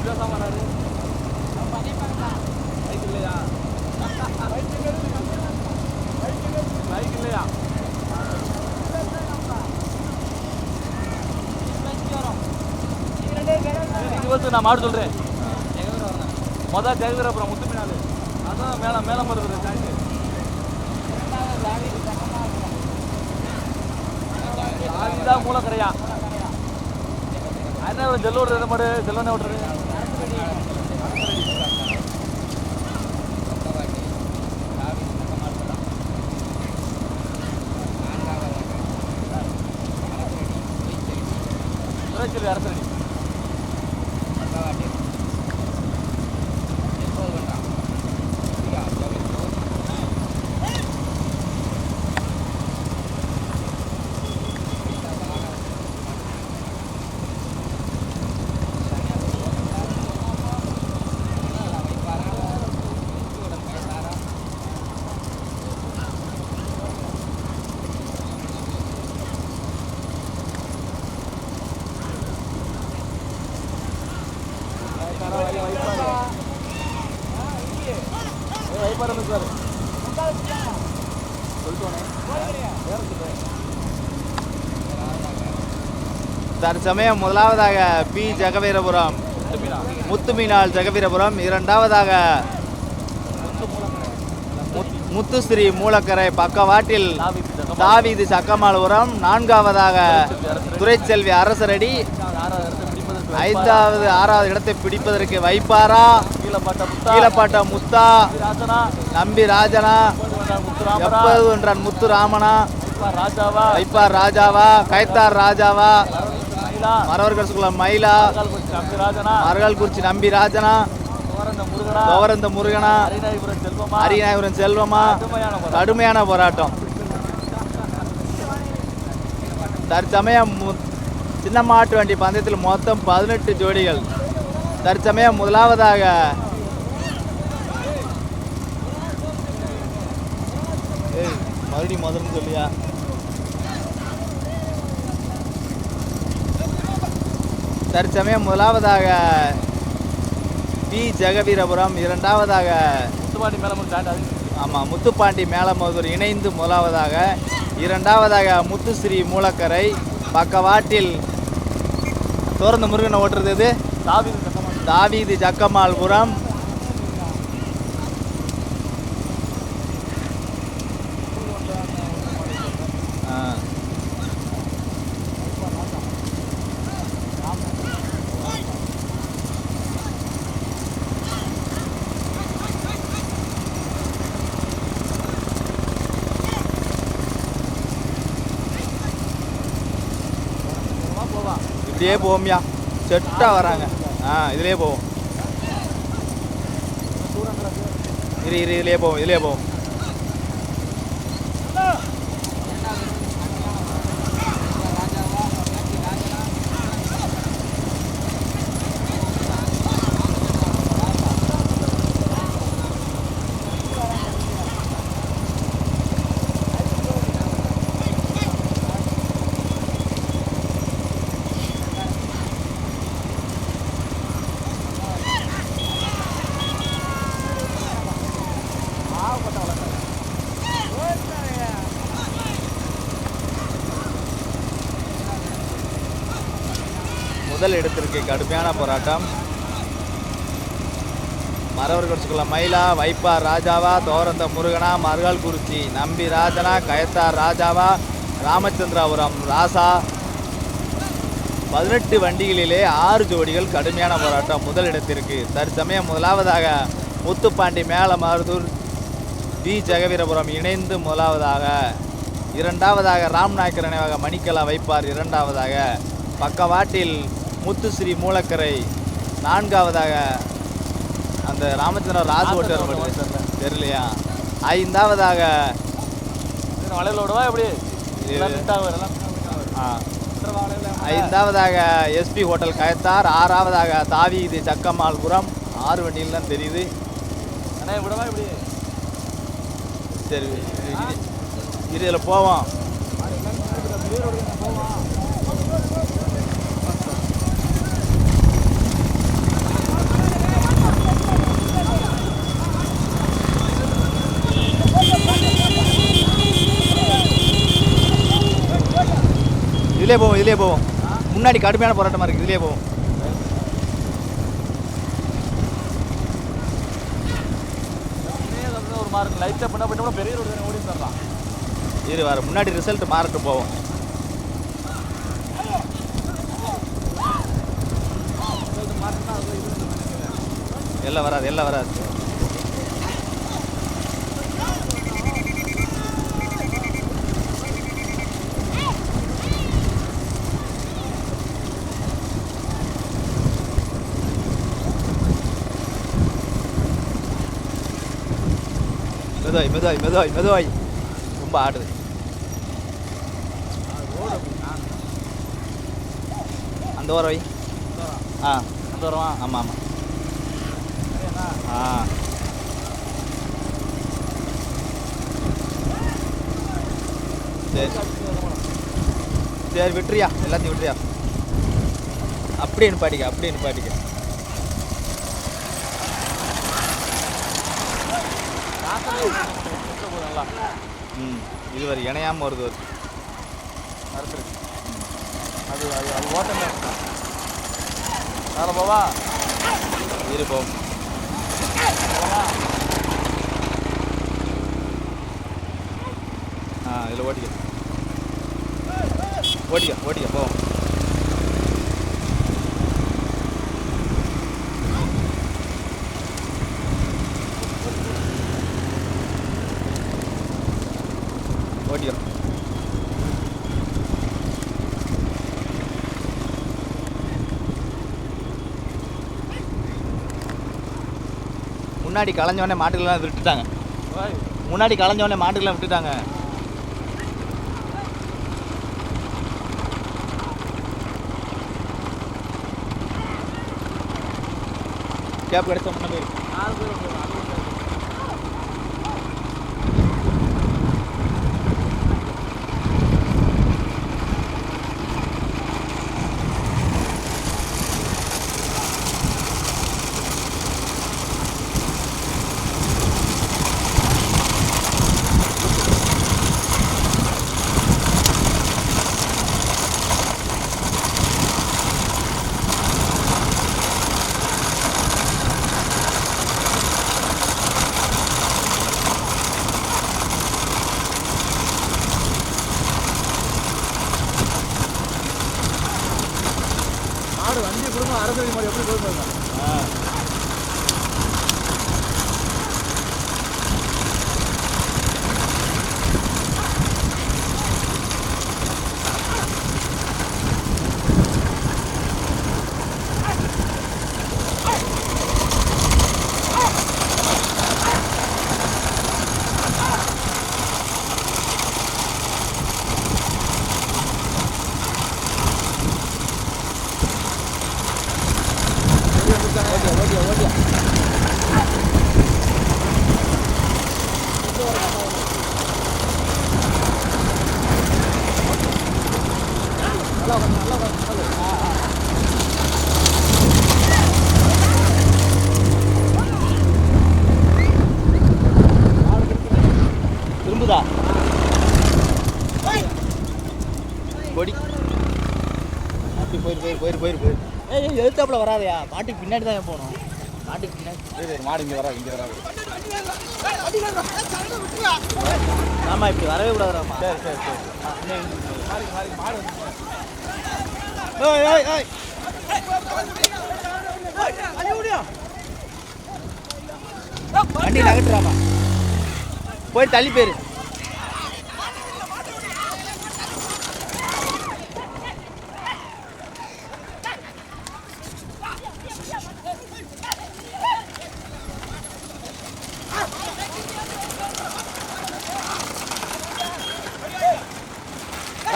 Bike இல்லையா? Bike இல்லையா? நான் மாடு சொல்றேன். மொதல் ஜெகவீரபுரம் முத்துமினாலு அதான் மேலம் வருது ஜாயிண்ட். அதுதான் மூலக்கரையா? என்ன ஜெல்லூர் எது மாடு? ஜெல்லூர் ஓட்டுறது அரசடி. தற்சமயம் முதலாவதாக பி ஜெகவீரபுரம் முத்துமீனாள் ஜெகவீரபுரம், இரண்டாவதாக முத்துஸ்ரீ மூலக்கரை பக்கவாட்டில் தாவீது சக்கமால்புரம், நான்காவதாக துரைச்செல்வி அரசரடி, ஆறாவது இடத்தை பிடிப்பதற்கு வைப்பாரா கீழப்பாட்ட முத்தா, நம்பி ராஜனா, எப்பது என்றான் முத்து ராமனா, வைப்பார் ராஜாவா, கைத்தார் ராஜாவா, மரவர்குளம் மயிலா, மரகல்குறிச்சி நம்பி ராஜனா, கோவரந்த முருகனா, அரியநாயபுரம் செல்வமா. கடுமையான போராட்டம். தற்சமயம் சின்ன மாட்டு வண்டி பந்தயத்தில் மொத்தம் 18 ஜோடிகள். தற்சமயம் முதலாவதாக மறுபடியும் முதல்னு சொல்லியா தற்சமயம் முதலாவதாக பி ஜெகவீரபுரம், இரண்டாவதாக முத்துப்பாண்டி மேலமூர். ஆமாம், முத்துப்பாண்டி மேலமூர் இணைந்து முதலாவதாக, இரண்டாவதாக முத்துஸ்ரீ மூலக்கரை பக்கவாட்டில் தோரந்த முருகனை ஓட்டுறது தாவீது ஜக்கமால்புரம். இப்படியே போவோம்யா, செட்டாக வராங்க. இதுலேயே போவோம். இதுலேயே போவோம். முதல் இடத்திற்கு கடுமையான போராட்டம். மரவர்குளம் மயிலா, வைப்பார் ராஜாவா, தோரந்த முருகனா, மரகல்குறிச்சி நம்பி ராஜனா, கயத்தார் ராஜாவா, ராமச்சந்திராபுரம் ராசா. 18 வண்டிகளிலே 6 ஜோடிகள் கடுமையான போராட்டம் முதல் இடத்திற்கு. தற்சமயம் முதலாவதாக முத்துப்பாண்டி மேலமருதூர் பி ஜெகவீரபுரம் இணைந்து முதலாவதாக, இரண்டாவதாக ராம்நாயக்கர் நினைவாக மணிக்கலா வைப்பார், இரண்டாவதாக பக்கவாட்டில் முத்துஸ்ரீ மூலக்கரை, நான்காவதாக அந்த ராமச்சந்திரன் ராசு ஓட்டர் தெரியலையா, ஐந்தாவதாக ஐந்தாவதாக எஸ்பி ஹோட்டல் கயத்தார், ஆறாவதாக தாவீது சக்கமால்புரம். 6 வண்டியில் தான் தெரியுது. சரி, இதில் போவோம். இதுலேயே போவோம் இதுலேயே போவோம். முன்னாடி கடுமையான போராட்டமாக இருக்குது, இதுலேயே போவோம். ஒரு மார்க் லைட்டாக பண்ண போயிட்டோம்னா பெரிய ரோடு தானே ஓடி தரலாம். இது வர முன்னாடி ரிசல்ட் மாறிட்டு போவோம். எல்லாம் வராது எல்லாம் வராது. மெதுவாய் மெதுவாய் மெதுவாய் மெதுவாய். ரொம்ப ஆடுது. அந்த ஓரம் வை. ஆ அந்த வருவா. ஆமாம் ஆமாம். ஆ சரி சரி விட்டுறியா, எல்லாத்தையும் விட்டுறியா. அப்படியே நிப்பாட்டிக்க அப்படியே நிப்பாட்டிக்க. ம் இது வரை இணையாமல் வருது வருது. அது அது அது ஓட்டம் வேலை போவா. இரு போவோம். ஆ இதில் ஓட்டிக்க ஓட்டிக்க ஓட்டிக்க போவோம். ஓட்டிக்கிறோம். முன்னாடி களைஞ்சோடனே மாட்டுக்கெல்லாம் விட்டுட்டாங்க. முன்னாடி களைஞ்சோடனே மாட்டுக்கெல்லாம் விட்டுட்டாங்க. கேப் கிடைச்ச முன்ன போயிரு. மாடு வண்டி கொடுங்க. அரசு மாடு எப்படி போயிருக்காங்க. திரும்புதா கொடி. அப்படி போயிரு போயிரு போயிரு போயிரு போயிரு. ஏய் எழுத்தாப்புல வராதையா. மாட்டுக்கு பின்னாடி தான் போகணும். மாட்டுக்கு பின்னாடி. மாடு இங்கே வராது இங்கே வராது. ஆமாம் இப்படி வரவே கூடாதுராமா. சரி சரி சரி. மாடு ஏய் ஏய் ஏய் வண்டி நகட்டுறாமா. போய் தள்ளி போயிரு.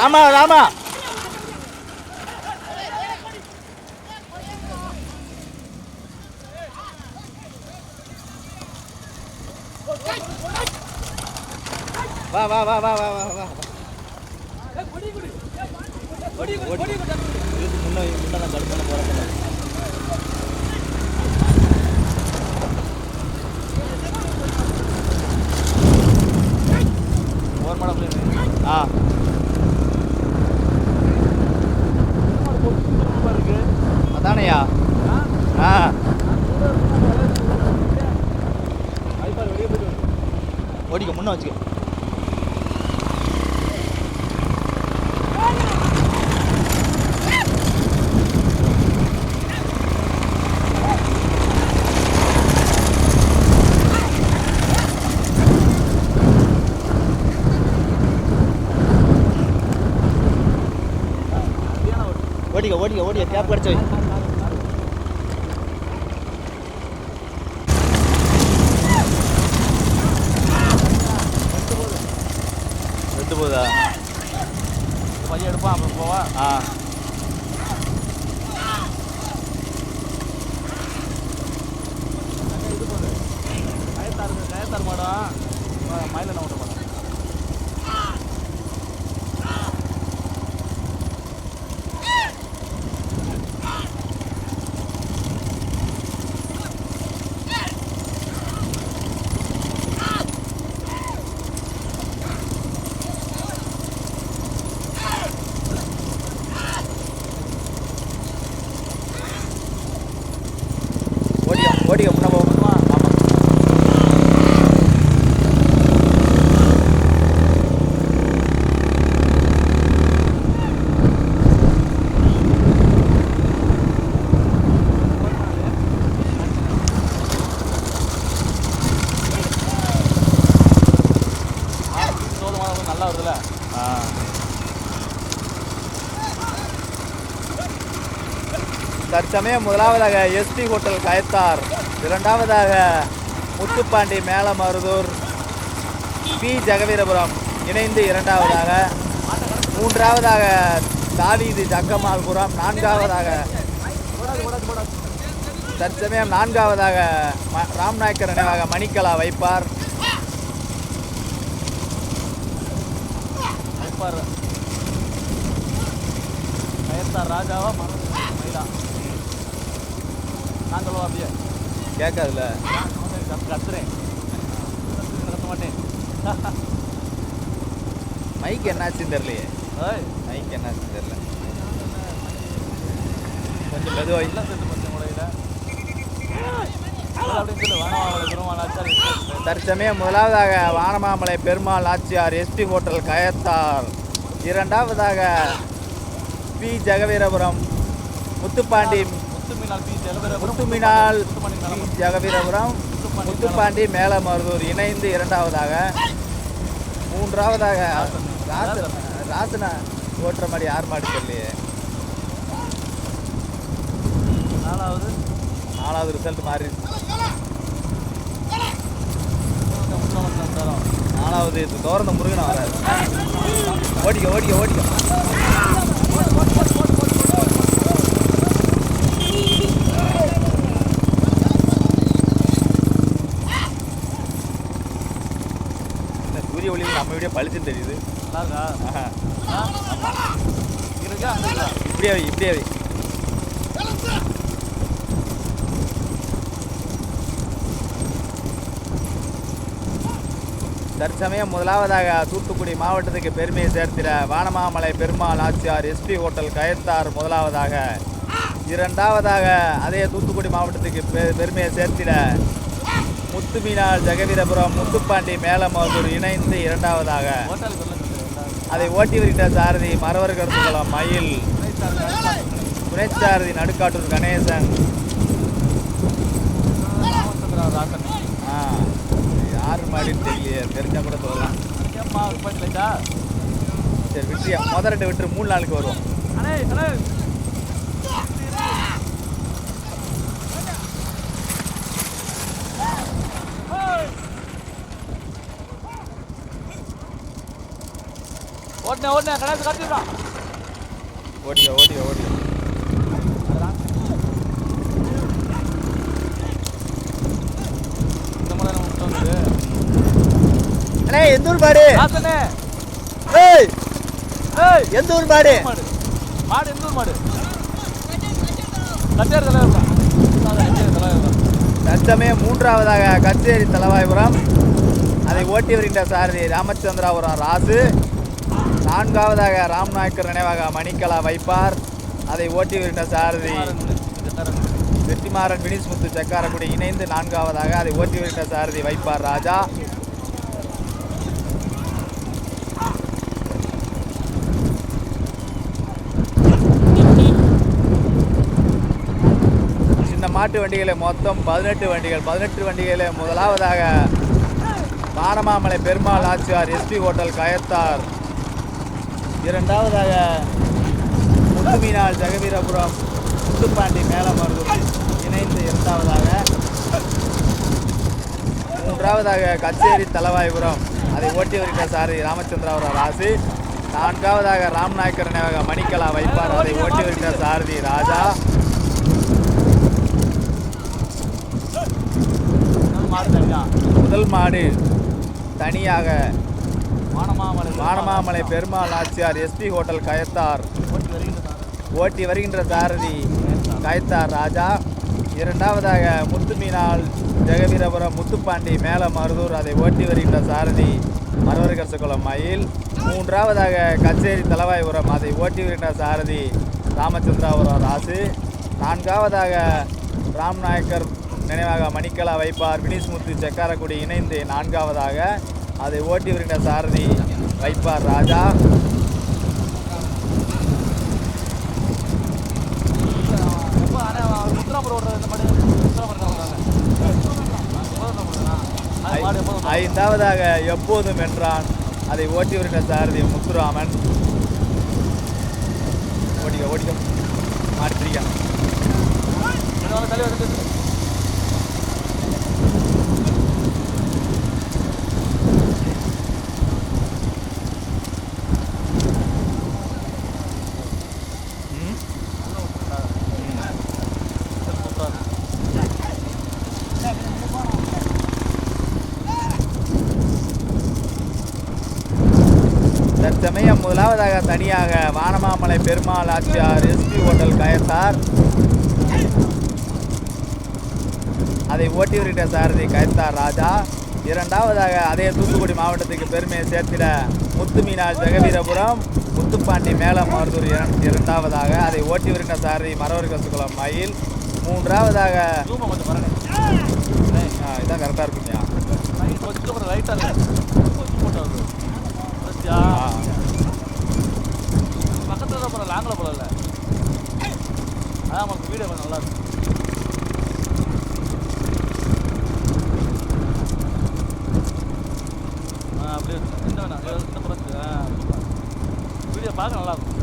ராமா ராமா வா வா வா வா வா வா வா. இதுக்கு முன்னே நான் கடுப்பான போகிறேன். ஓர் மாடம் ஆ ஒன்று வச்சுக்க. ஓடிக்க கேப் கிடச்சி வை. ரெண்டு போதா பையன் எடுப்பான் அப்புறம் போவா. இது போகுது கயத்தார் மாடம் மயில என்ன ஓட்ட மாட்டோம். ஓடிக்க முன்ன போகணுமா? ஆமாம். நல்லா வருதுல்ல. தற்சமயம் முதலாவதாக எஸ்பி ஹோட்டல் கயத்தார், இரண்டாவதாக முத்துப்பாண்டி மேலமருதூர் பி ஜெகவீரபுரம் இணைந்து இரண்டாவதாக, மூன்றாவதாக தாவீது ஜக்கமால்புரம், நான்காவதாக தற்சமயம் நான்காவதாக ராம்நாயக்கர் நினைவாக மணிக்கலா வைப்பார். கயத்தார் ராஜாவா மயிலா நான் சொல்லுவா அப்படியே கேட்காதுல்ல. கத்துறேன் கத்த மாட்டேன். மைக் என்னாச்சுன்னு தெரியலையே. மைக் என்னாச்சுன்னு தெரியல. கொஞ்சம் மெதுவாக இல்லை சேர்த்து கொஞ்சம் முறையில் அப்படின்னு சொல்லி வானமாமலை பெருமாள் ஆச்சார். தற்சமயம் முதலாவதாக வானமாமலை பெருமாள் ஆச்சியார் எஸ்பி ஹோட்டல் கயத்தார், இரண்டாவதாக பி ஜெகவீரபுரம் முத்துப்பாண்டி முத்துமினால் ஜெகவீரபுரம் முத்துப்பாண்டி மேலமருதூர் இணைந்து இரண்டாவதாக, மூன்றாவதாக ராசனா ஓட்டுற மாதிரி யார் மாடு தெரியலையே. நாலாவது ரிசல்ட் மாறி. நாலாவது தோரந்த முருகனை வராது. ஓடிக்க ஓடிக்க ஓடிக்க. சூரிய ஒளி நம்ம வீடியோ பளிச்சுன்னு தெரியுது. நல்லா இருக்கா? இப்படியே இப்படியே தற்சமயம் முதலாவதாக தூத்துக்குடி மாவட்டத்துக்கு பெருமையை சேர்த்திட வானமாமலை பெருமாள் ஆச்சியார் எஸ்பி ஹோட்டல் கயத்தார் முதலாவதாக, இரண்டாவதாக அதே தூத்துக்குடி மாவட்டத்துக்கு பெருமையை சேர்த்திட முத்துமினால் ஜெகவீரபுரம் முத்துப்பாண்டி மேலமருதூர் இணைந்து இரண்டாவதாக, அதை ஓட்டி வருகின்ற சாரதி மரவர் கருத்துக்குளம் மயில், துணைச்சாரதி நடுக்காட்டூர் கணேசன். யார் மாடின்னு தெரியலையே, தெரிஞ்சா கூட சொல்லலாம். சரி விட்டுறியா? முதல் ரெண்டு விட்டு 3 நாளுக்கு வருவோம். ஓட்டின கணேச காட்டிடுறா. ஓடிக்க ஓடிக்க ஓடிக்க. இந்த முறை நம்ம வந்து அண்ணே எந்த ஊர் மாடு? ஏய் ஏய் எந்த ஊர் மாடு? மாடு எந்த ஊர் மாடு? கச்சேரி தலைவர். தற்சமயம் மூன்றாவதாக கச்சேரி தலவாய்புரம், அதை ஓட்டி வருகின்ற சாரதி ராமச்சந்திராபுரம் ராசு, நான்காவதாக ராம்நாயக்கர் நினைவாக மணிக்கலா வைப்பார், அதை ஓட்டி வருகின்ற சாரதி வெற்றிமாறன் வினிஸ்முத்து செக்காரக்குடி இணைந்து நான்காவதாக, அதை ஓட்டி வருகின்ற சாரதி வைப்பார் ராஜா. மாட்டு வண்டிகளை மொத்தம் 18 வண்டிகள். 18 வண்டிகளில் முதலாவதாக வானமாமலை பெருமாள் நாச்சியார் எஸ்பி ஹோட்டல் கயத்தார். இரண்டாவதாக முத்துமீனாள் ஜெகவீரபுரம் முத்துப்பாண்டி மேலமருதூர் இணைந்து இரண்டாவதாக. மூன்றாவதாக கச்சேரி தலவாய்புரம், அதை ஓட்டி வருகின்ற சாரதி ராமச்சந்திராவரம் ராசு. நான்காவதாக ராம்நாயக்கர் நினைவக மணிக்கலா வைப்பார், அதை ஓட்டி வருகின்ற சாரதி ராஜா. முதல் மாடு தனியாக வானமாமலை பெருமாள் நாச்சியார் எஸ்பி ஹோட்டல் கயத்தார், ஓட்டி வருகின்ற சாரதி கயத்தார் ராஜா. இரண்டாவதாக முத்துமீனாள் ஜெகவீரபுரம் முத்துப்பாண்டி மேலமருதூர், அதை ஓட்டி வருகின்ற சாரதி மரவரகரசகுளம் மயில். மூன்றாவதாக கச்சேரி தலவாய்புரம், அதை ஓட்டி வருகின்ற சாரதி ராமச்சந்திராபுரம் ராசு. நான்காவதாக ராம்நாயக்கர் நினைவாக மணிக்கலா வைப்பார் வினிஸ்முத்து செக்காரக்குடி இணைந்து நான்காவதாக, அதை ஓட்டி வருகின்ற சாரதி வைப்பார் ராஜா. ஐந்தாவதாக எப்போதும் வென்றான், அதை ஓட்டி வருகின்ற சாரதி முத்துராமன். ஓடிக்க ஓடிக்க மாற்றிக்க. தற்சமயம் முதலாவதாக தனியாக வானமாமலை பெருமாள் நாச்சியார் எஸ்பி ஹோட்டல் கயத்தார், அதை ஓட்டி வருகின்ற சாரதி கயத்தார் ராஜா. இரண்டாவதாக அதே தூத்துக்குடி மாவட்டத்துக்கு பெருமையை சேர்த்திட முத்துமீனாள் ஜெகவீரபுரம் முத்துப்பாண்டி மேலமருதூர் இரண்டாவதாக, அதை ஓட்டி வருகின்ற சாரதி மரவரகரசகுளம் மயில். மூன்றாவதாக இதான் கரெக்டாக இருக்குங்கய்யா. பக்கத்தில் தான் போகிற லாங்கில் போகல, அதான் நமக்கு வீடியோ கொஞ்சம் நல்லா இருக்கும். அப்படியே இந்த வேணாம் இந்த புறத்து வீடியோ பார்க்க நல்லாயிருக்கும்.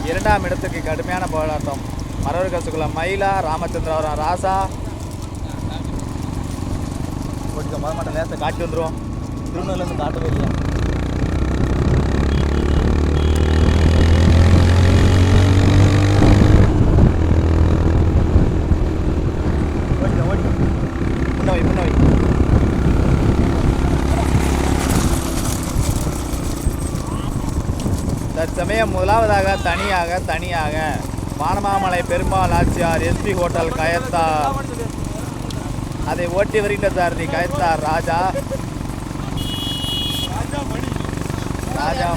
இரண்டாம் இடத்துக்கு கடுமையான போராட்டம் மரவரகரசகுளம் மயிலா ராமச்சந்திராவரம் ராசா. ஓடிக்க மரமாட்டம் நேரத்தை காட்டி வந்துடும், திருநெல்வேலிருந்து காட்டவே இல்லை. ஓடிக்க ஓடி முன்னவை முன்னவை. தற்சமயம் முதலாவதாக தனியாக வானமாமலை பெருமாள் நாச்சியார் எஸ்பி ஹோட்டல் கயத்தார், அதை ஓட்டி வருகின்ற சாரதி கயத்தார் ராஜா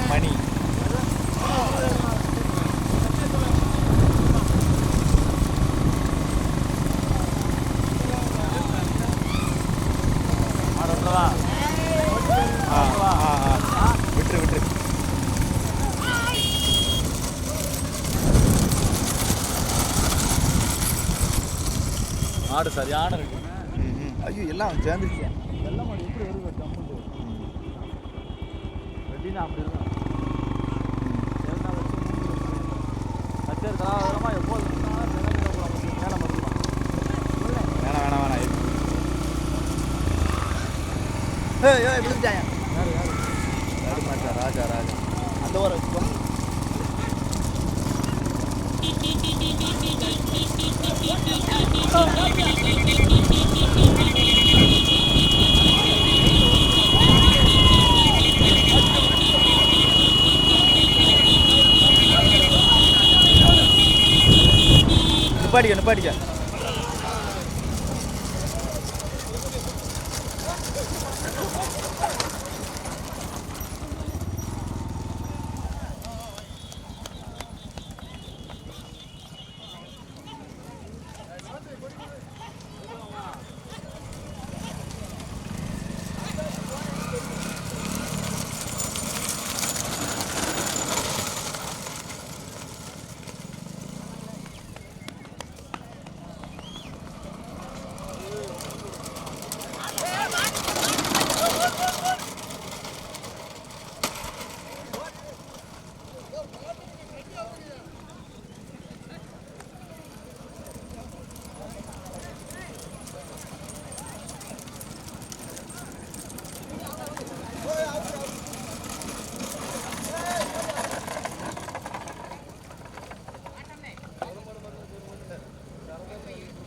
மணி. விட்டுரு விட்டுரு. மாடு சரியான இருக்கு. ஐயோ எல்லாம் சேர்ந்துருச்சு. வெள்ளை மாடு எப்படி வருது கம்முண்டு வெட்டினா அப்படி இருக்கும். கச்சேரி கலாவரமாக எப்போது மேலே மறுக்கலாம். வேணாம் விழுந்தாயா ராஜா அந்த ஊரை வச்சுக்கோ. நிப்பாடிக்க. போய்